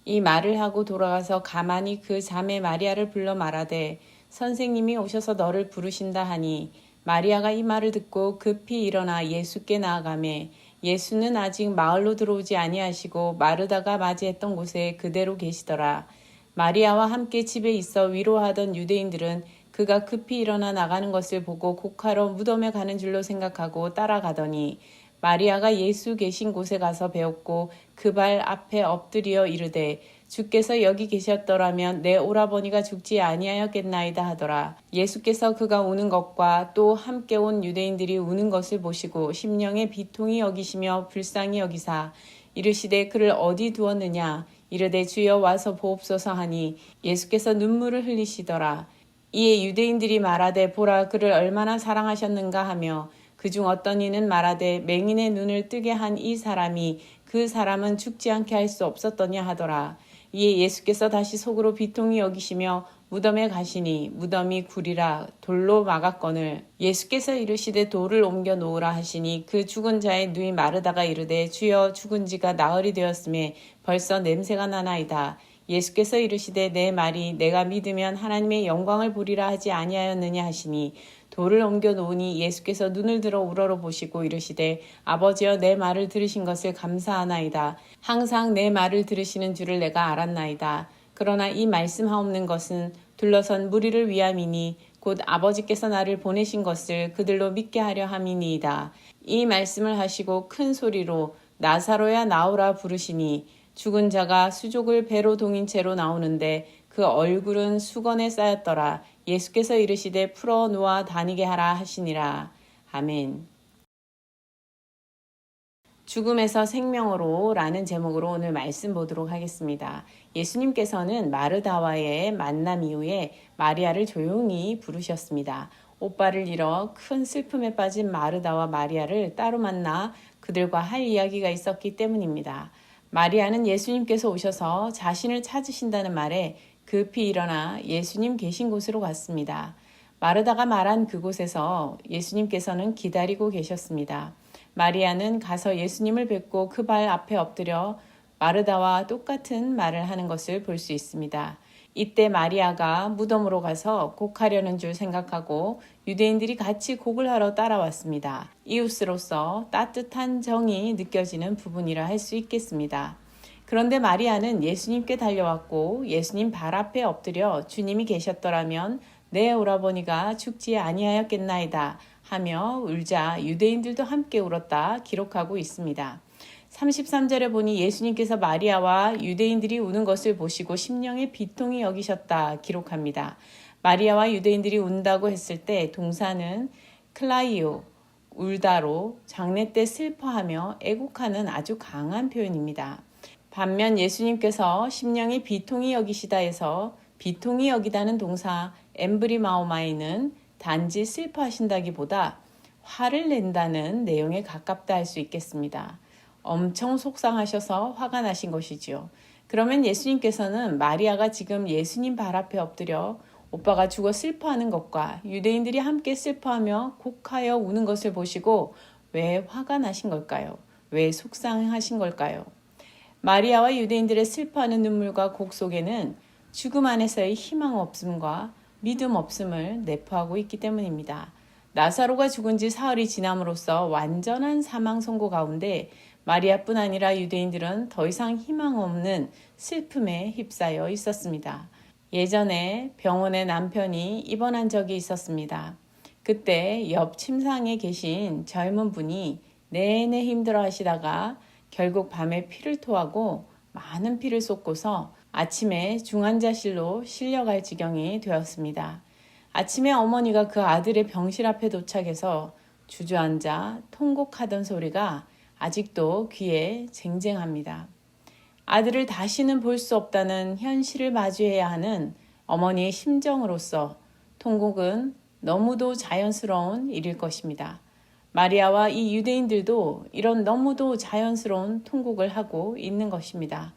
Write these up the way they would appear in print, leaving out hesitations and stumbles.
이 말을 하고 돌아가서 가만히 그 자매 마리아를 불러 말하되 선생님이 오셔서 너를 부르신다 하니 마리아가 이 말을 듣고 급히 일어나 예수께 나아가매 예수는 아직 마을로 들어오지 아니하시고 마르다가 맞이했던 곳에 그대로 계시더라. 마리아와 함께 집에 있어 위로하던 유대인들은 그가 급히 일어나 나가는 것을 보고 곡하러 무덤에 가는 줄로 생각하고 따라가더니 마리아가 예수 계신 곳에 가서 배웠고 그 발 앞에 엎드려 이르되 주께서 여기 계셨더라면 내 오라버니가 죽지 아니하였겠나이다 하더라. 예수께서 그가 우는 것과 또 함께 온 유대인들이 우는 것을 보시고 심령에 비통히 여기시며 불쌍히 여기사 이르시되 그를 어디 두었느냐 이르되 주여 와서 보옵소서 하니 예수께서 눈물을 흘리시더라. 이에 유대인들이 말하되 보라 그를 얼마나 사랑하셨는가 하며 그중 어떤 이는 말하되 맹인의 눈을 뜨게 한 이 사람이 그 사람은 죽지 않게 할 수 없었더냐 하더라. 이에 예수께서 다시 속으로 비통히 여기시며 무덤에 가시니 무덤이 구리라 돌로 막았거늘 예수께서 이르시되 돌을 옮겨 놓으라 하시니 그 죽은 자의 눈이 마르다가 이르되 주여 죽은 지가 나흘이 되었음에 벌써 냄새가 나나이다. 예수께서 이르시되 내 말이 내가 믿으면 하나님의 영광을 보리라 하지 아니하였느냐 하시니 돌을 옮겨 놓으니 예수께서 눈을 들어 우러러 보시고 이르시되 아버지여 내 말을 들으신 것을 감사하나이다. 항상 내 말을 들으시는 줄을 내가 알았나이다. 그러나 이 말씀하옵는 것은 둘러선 무리를 위함이니 곧 아버지께서 나를 보내신 것을 그들로 믿게 하려 함이니이다. 이 말씀을 하시고 큰 소리로 나사로야 나오라 부르시니 죽은 자가 수족을 배로 동인 채로 나오는데 그 얼굴은 수건에 쌓였더라. 예수께서 이르시되 풀어 놓아 다니게 하라 하시니라. 아멘. 죽음에서 생명으로 라는 제목으로 오늘 말씀 보도록 하겠습니다. 예수님께서는 마르다와의 만남 이후에 마리아를 조용히 부르셨습니다. 오빠를 잃어 큰 슬픔에 빠진 마르다와 마리아를 따로 만나 그들과 할 이야기가 있었기 때문입니다. 마리아는 예수님께서 오셔서 자신을 찾으신다는 말에 급히 일어나 예수님 계신 곳으로 갔습니다. 마르다가 말한 그곳에서 예수님께서는 기다리고 계셨습니다. 마리아는 가서 예수님을 뵙고 그 발 앞에 엎드려 마르다와 똑같은 말을 하는 것을 볼 수 있습니다. 이때 마리아가 무덤으로 가서 곡하려는 줄 생각하고 유대인들이 같이 곡을 하러 따라왔습니다. 이웃으로서 따뜻한 정이 느껴지는 부분이라 할 수 있겠습니다. 그런데 마리아는 예수님께 달려왔고 예수님 발 앞에 엎드려 주님이 계셨더라면 내 오라버니가 죽지 아니하였겠나이다 하며 울자 유대인들도 함께 울었다 기록하고 있습니다. 33절에 보니 예수님께서 마리아와 유대인들이 우는 것을 보시고 심령에 비통히 여기셨다 기록합니다. 마리아와 유대인들이 운다고 했을 때 동사는 클라이오, 울다로 장례 때 슬퍼하며 애곡하는 아주 강한 표현입니다. 반면 예수님께서 심령이 비통히 여기시다에서 비통히 여기다는 동사 엠브리마오마이는 단지 슬퍼하신다기보다 화를 낸다는 내용에 가깝다 할 수 있겠습니다. 엄청 속상하셔서 화가 나신 것이지요. 그러면 예수님께서는 마리아가 지금 예수님 발 앞에 엎드려 오빠가 죽어 슬퍼하는 것과 유대인들이 함께 슬퍼하며 곡하여 우는 것을 보시고 왜 화가 나신 걸까요? 왜 속상하신 걸까요? 마리아와 유대인들의 슬퍼하는 눈물과 곡 속에는 죽음 안에서의 희망 없음과 믿음 없음을 내포하고 있기 때문입니다. 나사로가 죽은 지 사흘이 지남으로써 완전한 사망 선고 가운데 마리아뿐 아니라 유대인들은 더 이상 희망 없는 슬픔에 휩싸여 있었습니다. 예전에 병원에 남편이 입원한 적이 있었습니다. 그때 옆 침상에 계신 젊은 분이 내내 힘들어 하시다가 결국 밤에 피를 토하고 많은 피를 쏟고서 아침에 중환자실로 실려갈 지경이 되었습니다. 아침에 어머니가 그 아들의 병실 앞에 도착해서 주저앉아 통곡하던 소리가 아직도 귀에 쟁쟁합니다. 아들을 다시는 볼 수 없다는 현실을 마주해야 하는 어머니의 심정으로서 통곡은 너무도 자연스러운 일일 것입니다. 마리아와 이 유대인들도 이런 너무도 자연스러운 통곡을 하고 있는 것입니다.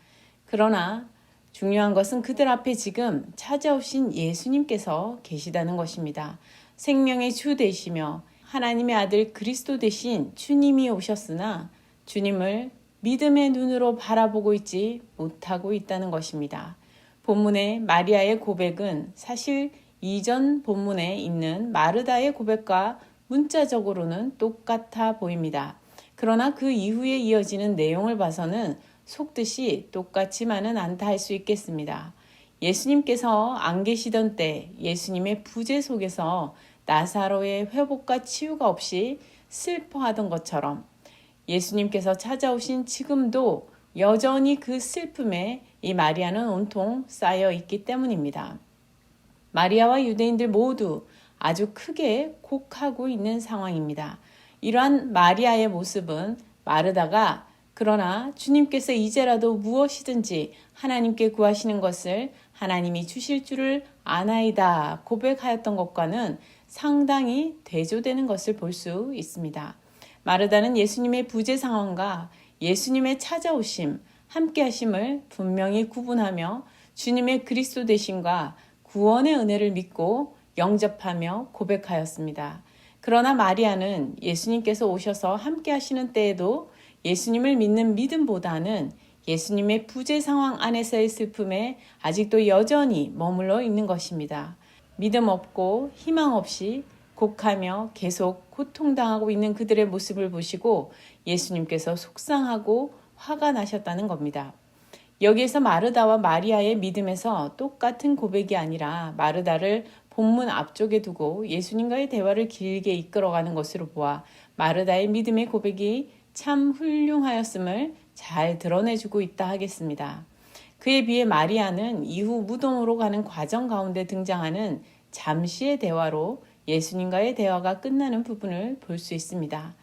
그러나 중요한 것은 그들 앞에 지금 찾아오신 예수님께서 계시다는 것입니다. 생명의 주 되시며 하나님의 아들 그리스도 되신 주님이 오셨으나 주님을 믿음의 눈으로 바라보고 있지 못하고 있다는 것입니다. 본문의 마리아의 고백은 사실 이전 본문에 있는 마르다의 고백과 문자적으로는 똑같아 보입니다. 그러나 그 이후에 이어지는 내용을 봐서는 속뜻이 똑같지만은 않다 할 수 있겠습니다. 예수님께서 안 계시던 때 예수님의 부재 속에서 나사로의 회복과 치유가 없이 슬퍼하던 것처럼 예수님께서 찾아오신 지금도 여전히 그 슬픔에 이 마리아는 온통 쌓여 있기 때문입니다. 마리아와 유대인들 모두 아주 크게 곡하고 있는 상황입니다. 이러한 마리아의 모습은 마르다가 그러나 주님께서 이제라도 무엇이든지 하나님께 구하시는 것을 하나님이 주실 줄을 아나이다 고백하였던 것과는 상당히 대조되는 것을 볼 수 있습니다. 마르다는 예수님의 부재 상황과 예수님의 찾아오심, 함께 하심을 분명히 구분하며 주님의 그리스도 되심과 구원의 은혜를 믿고 영접하며 고백하였습니다. 그러나 마리아는 예수님께서 오셔서 함께 하시는 때에도 예수님을 믿는 믿음보다는 예수님의 부재 상황 안에서의 슬픔에 아직도 여전히 머물러 있는 것입니다. 믿음 없고 희망 없이 곡하며 계속 고통당하고 있는 그들의 모습을 보시고 예수님께서 속상하고 화가 나셨다는 겁니다. 여기에서 마르다와 마리아의 믿음에서 똑같은 고백이 아니라 마르다를 본문 앞쪽에 두고 예수님과의 대화를 길게 이끌어가는 것으로 보아 마르다의 믿음의 고백이 참 훌륭하였음을 잘 드러내주고 있다 하겠습니다. 그에 비해 마리아는 이후 무덤으로 가는 과정 가운데 등장하는 잠시의 대화로 예수님과의 대화가 끝나는 부분을 볼 수 있습니다.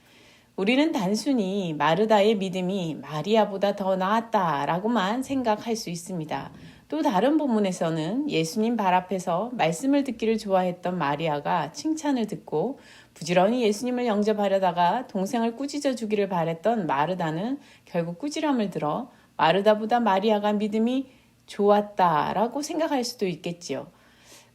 우리는 단순히 마르다의 믿음이 마리아보다 더 나았다라고만 생각할 수 있습니다. 또 다른 본문에서는 예수님 발 앞에서 말씀을 듣기를 좋아했던 마리아가 칭찬을 듣고 부지런히 예수님을 영접하려다가 동생을 꾸짖어 주기를 바랬던 마르다는 결국 꾸지람을 들어 마르다보다 마리아가 믿음이 좋았다라고 생각할 수도 있겠지요.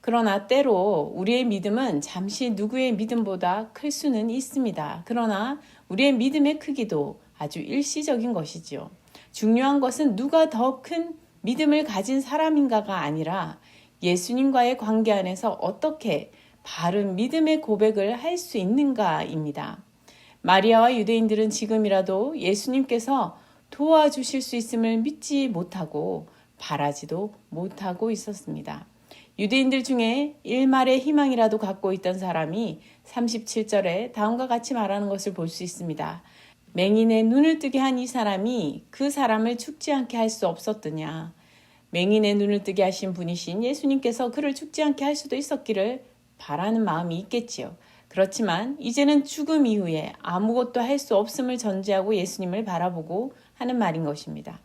그러나 때로 우리의 믿음은 잠시 누구의 믿음보다 클 수는 있습니다. 그러나 우리의 믿음의 크기도 아주 일시적인 것이지요. 중요한 것은 누가 더 큰 믿음을 가진 사람인가가 아니라 예수님과의 관계 안에서 어떻게 바른 믿음의 고백을 할 수 있는가입니다. 마리아와 유대인들은 지금이라도 예수님께서 도와주실 수 있음을 믿지 못하고 바라지도 못하고 있었습니다. 유대인들 중에 일말의 희망이라도 갖고 있던 사람이 37절에 다음과 같이 말하는 것을 볼 수 있습니다. 맹인의 눈을 뜨게 한 이 사람이 그 사람을 죽지 않게 할 수 없었더냐. 맹인의 눈을 뜨게 하신 분이신 예수님께서 그를 죽지 않게 할 수도 있었기를 바라는 마음이 있겠지요. 그렇지만 이제는 죽음 이후에 아무것도 할 수 없음을 전제하고 예수님을 바라보고 하는 말인 것입니다.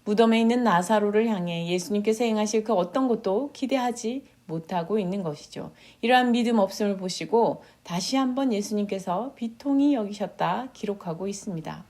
무덤에 있는 나사로를 향해 예수님께서 행하실 그 어떤 것도 기대하지 못하고 있는 것이죠. 이러한 믿음 없음을 보시고 다시 한번 예수님께서 비통히 여기셨다 기록하고 있습니다.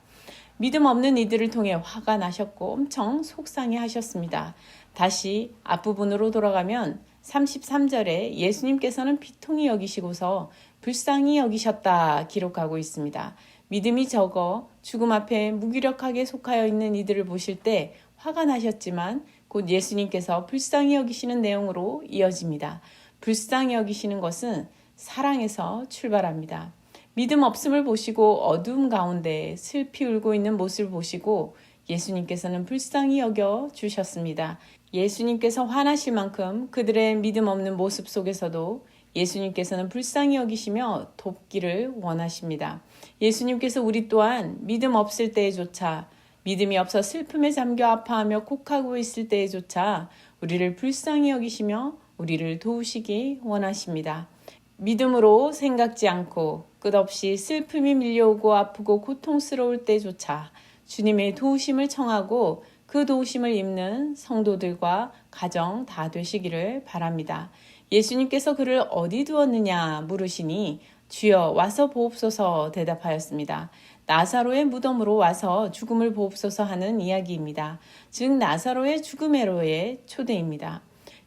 믿음 없는 이들을 통해 화가 나셨고 엄청 속상해 하셨습니다. 다시 앞부분으로 돌아가면 33절에 예수님께서는 비통히 여기시고서 불쌍히 여기셨다 기록하고 있습니다. 믿음이 적어 죽음 앞에 무기력하게 속하여 있는 이들을 보실 때 화가 나셨지만 곧 예수님께서 불쌍히 여기시는 내용으로 이어집니다. 불쌍히 여기시는 것은 사랑에서 출발합니다. 믿음 없음을 보시고 어두움 가운데 슬피 울고 있는 모습을 보시고 예수님께서는 불쌍히 여겨 주셨습니다. 예수님께서 화나실 만큼 그들의 믿음 없는 모습 속에서도 예수님께서는 불쌍히 여기시며 돕기를 원하십니다. 예수님께서 우리 또한 믿음 없을 때에조차 믿음이 없어 슬픔에 잠겨 아파하며 곡하고 있을 때에조차 우리를 불쌍히 여기시며 우리를 도우시기 원하십니다. 믿음으로 생각지 않고 끝없이 슬픔이 밀려오고 아프고 고통스러울 때조차 주님의 도우심을 청하고 그 도우심을 입는 성도들과 가정 다 되시기를 바랍니다. 예수님께서 그를 어디 두었느냐 물으시니 주여 와서 보옵소서 대답하였습니다. 나사로의 무덤으로 와서 죽음을 보옵소서 하는 이야기입니다. 즉 나사로의 죽음회로의 초대입니다.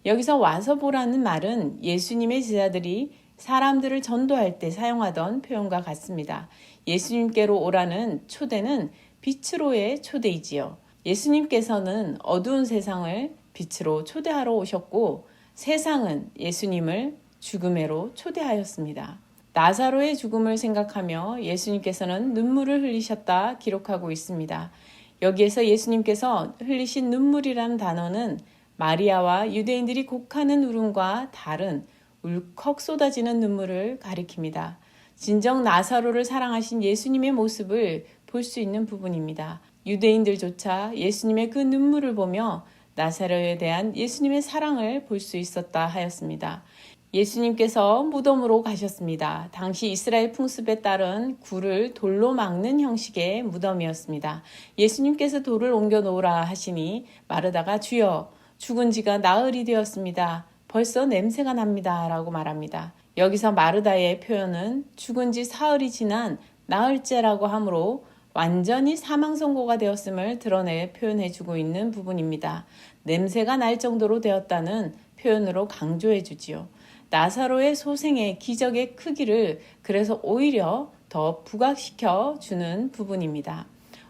여기서 와서 보라는 말은 예수님의 제자들이 사람들을 전도할 때 사용하던 표현과 같습니다. 예수님께로 오라는 초대는 빛으로의 초대이지요. 예수님께서는 어두운 세상을 빛으로 초대하러 오셨고 세상은 예수님을 죽음으로 초대하였습니다. 나사로의 죽음을 생각하며 예수님께서는 눈물을 흘리셨다 기록하고 있습니다. 여기에서 예수님께서 흘리신 눈물이라는 단어는 마리아와 유대인들이 곡하는 울음과 다른 울컥 쏟아지는 눈물을 가리킵니다. 진정 나사로를 사랑하신 예수님의 모습을 볼 수 있는 부분입니다. 유대인들조차 예수님의 그 눈물을 보며 나사로에 대한 예수님의 사랑을 볼 수 있었다 하였습니다. 예수님께서 무덤으로 가셨습니다. 당시 이스라엘 풍습에 따른 굴을 돌로 막는 형식의 무덤이었습니다. 예수님께서 돌을 옮겨 놓으라 하시니 마르다가 주여 죽은 지가 나흘이 되었습니다. 벌써 냄새가 납니다. 라고 말합니다. 여기서 마르다의 표현은 죽은 지 사흘이 지난 나흘째라고 하므로 완전히 사망 선고가 되었음을 드러내 표현해주고 있는 부분입니다. 냄새가 날 정도로 되었다는 표현으로 강조해 주지요. 나사로의 소생의 기적의 크기를 그래서 오히려 더 부각시켜 주는 부분입니다.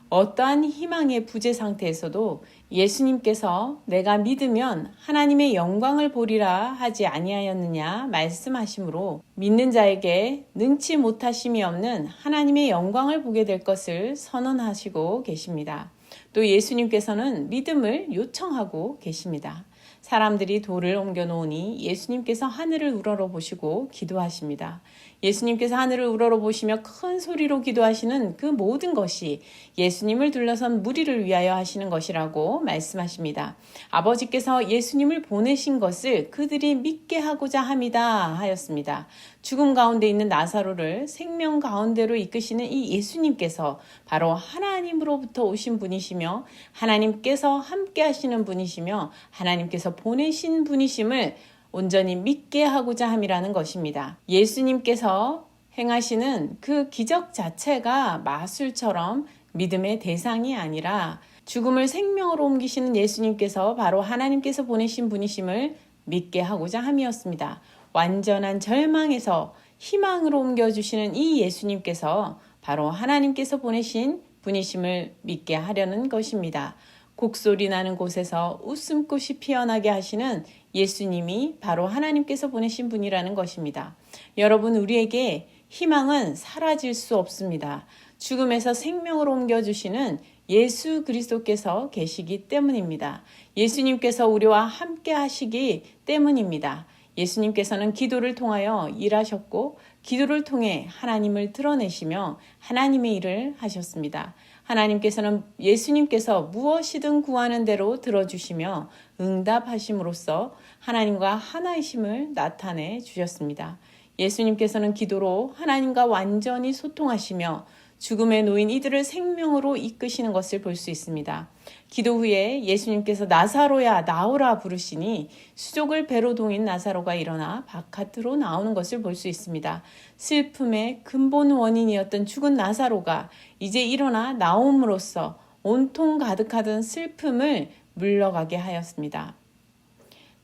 어떠한 희망의 부재 상태에서도 예수님께서 내가 믿으면 하나님의 영광을 보리라 하지 아니하였느냐 말씀하시므로 믿는 자에게 능치 못하심이 없는 하나님의 영광을 보게 될 것을 선언하시고 계십니다. 또 예수님께서는 믿음을 요청하고 계십니다. 사람들이 돌을 옮겨 놓으니 예수님께서 하늘을 우러러 보시고 기도하십니다. 예수님께서 하늘을 우러러 보시며 큰 소리로 기도하시는 그 모든 것이 예수님을 둘러선 무리를 위하여 하시는 것이라고 말씀하십니다. 아버지께서 예수님을 보내신 것을 그들이 믿게 하고자 함이다 하였습니다. 죽음 가운데 있는 나사로를 생명 가운데로 이끄시는 이 예수님께서 바로 하나님으로부터 오신 분이시며 하나님께서 함께 하시는 분이시며 하나님께서 보내신 분이심을 온전히 믿게 하고자 함이라는 것입니다. 예수님께서 행하시는 그 기적 자체가 마술처럼 믿음의 대상이 아니라 죽음을 생명으로 옮기시는 예수님께서 바로 하나님께서 보내신 분이심을 믿게 하고자 함이었습니다. 완전한 절망에서 희망으로 옮겨주시는 이 예수님께서 바로 하나님께서 보내신 분이심을 믿게 하려는 것입니다. 곡소리 나는 곳에서 웃음꽃이 피어나게 하시는 예수님이 바로 하나님께서 보내신 분이라는 것입니다. 여러분, 우리에게 희망은 사라질 수 없습니다. 죽음에서 생명으로 옮겨주시는 예수 그리스도께서 계시기 때문입니다. 예수님께서 우리와 함께 하시기 때문입니다. 예수님께서는 기도를 통하여 일하셨고 기도를 통해 하나님을 드러내시며 하나님의 일을 하셨습니다. 하나님께서는 예수님께서 무엇이든 구하는 대로 들어주시며 응답하심으로써 하나님과 하나이심을 나타내 주셨습니다. 예수님께서는 기도로 하나님과 완전히 소통하시며 죽음에 놓인 이들을 생명으로 이끄시는 것을 볼 수 있습니다. 기도 후에 예수님께서 나사로야 나오라 부르시니 수족을 배로 동인 나사로가 일어나 바깥으로 나오는 것을 볼 수 있습니다. 슬픔의 근본 원인이었던 죽은 나사로가 이제 일어나 나옴으로써 온통 가득하던 슬픔을 물러가게 하였습니다.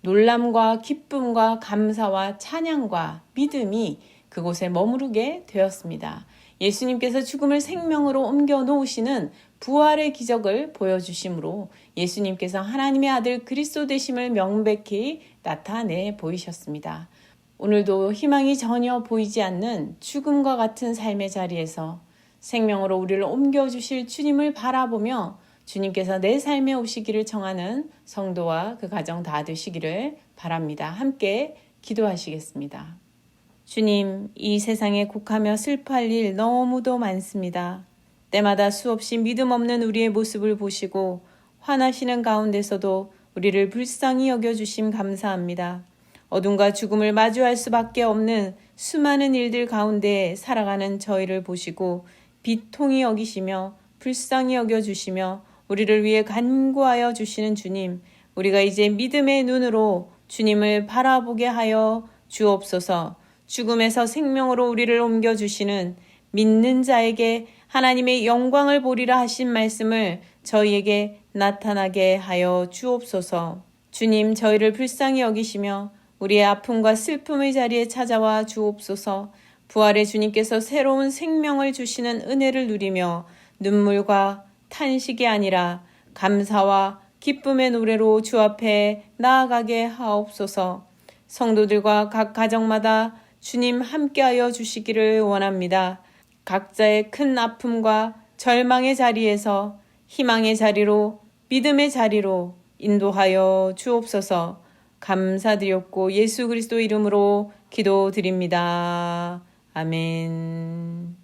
놀람과 기쁨과 감사와 찬양과 믿음이 그곳에 머무르게 되었습니다. 예수님께서 죽음을 생명으로 옮겨 놓으시는 부활의 기적을 보여주심으로 예수님께서 하나님의 아들 그리스도 되심을 명백히 나타내 보이셨습니다. 오늘도 희망이 전혀 보이지 않는 죽음과 같은 삶의 자리에서 생명으로 우리를 옮겨주실 주님을 바라보며 주님께서 내 삶에 오시기를 청하는 성도와 그 가정 다 되시기를 바랍니다. 함께 기도하시겠습니다. 주님, 이 세상에 곡하며 슬퍼할 일 너무도 많습니다. 때마다 수없이 믿음 없는 우리의 모습을 보시고 화나시는 가운데서도 우리를 불쌍히 여겨주심 감사합니다. 어둠과 죽음을 마주할 수밖에 없는 수많은 일들 가운데 살아가는 저희를 보시고 비통히 여기시며 불쌍히 여겨주시며 우리를 위해 간구하여 주시는 주님, 우리가 이제 믿음의 눈으로 주님을 바라보게 하여 주옵소서. 죽음에서 생명으로 우리를 옮겨주시는 믿는 자에게 하나님의 영광을 보리라 하신 말씀을 저희에게 나타나게 하여 주옵소서. 주님, 저희를 불쌍히 여기시며 우리의 아픔과 슬픔의 자리에 찾아와 주옵소서. 부활의 주님께서 새로운 생명을 주시는 은혜를 누리며 눈물과 탄식이 아니라 감사와 기쁨의 노래로 주 앞에 나아가게 하옵소서. 성도들과 각 가정마다 주님 함께하여 주시기를 원합니다. 각자의 큰 아픔과 절망의 자리에서 희망의 자리로, 믿음의 자리로 인도하여 주옵소서. 감사드렸고 예수 그리스도 이름으로 기도드립니다. 아멘.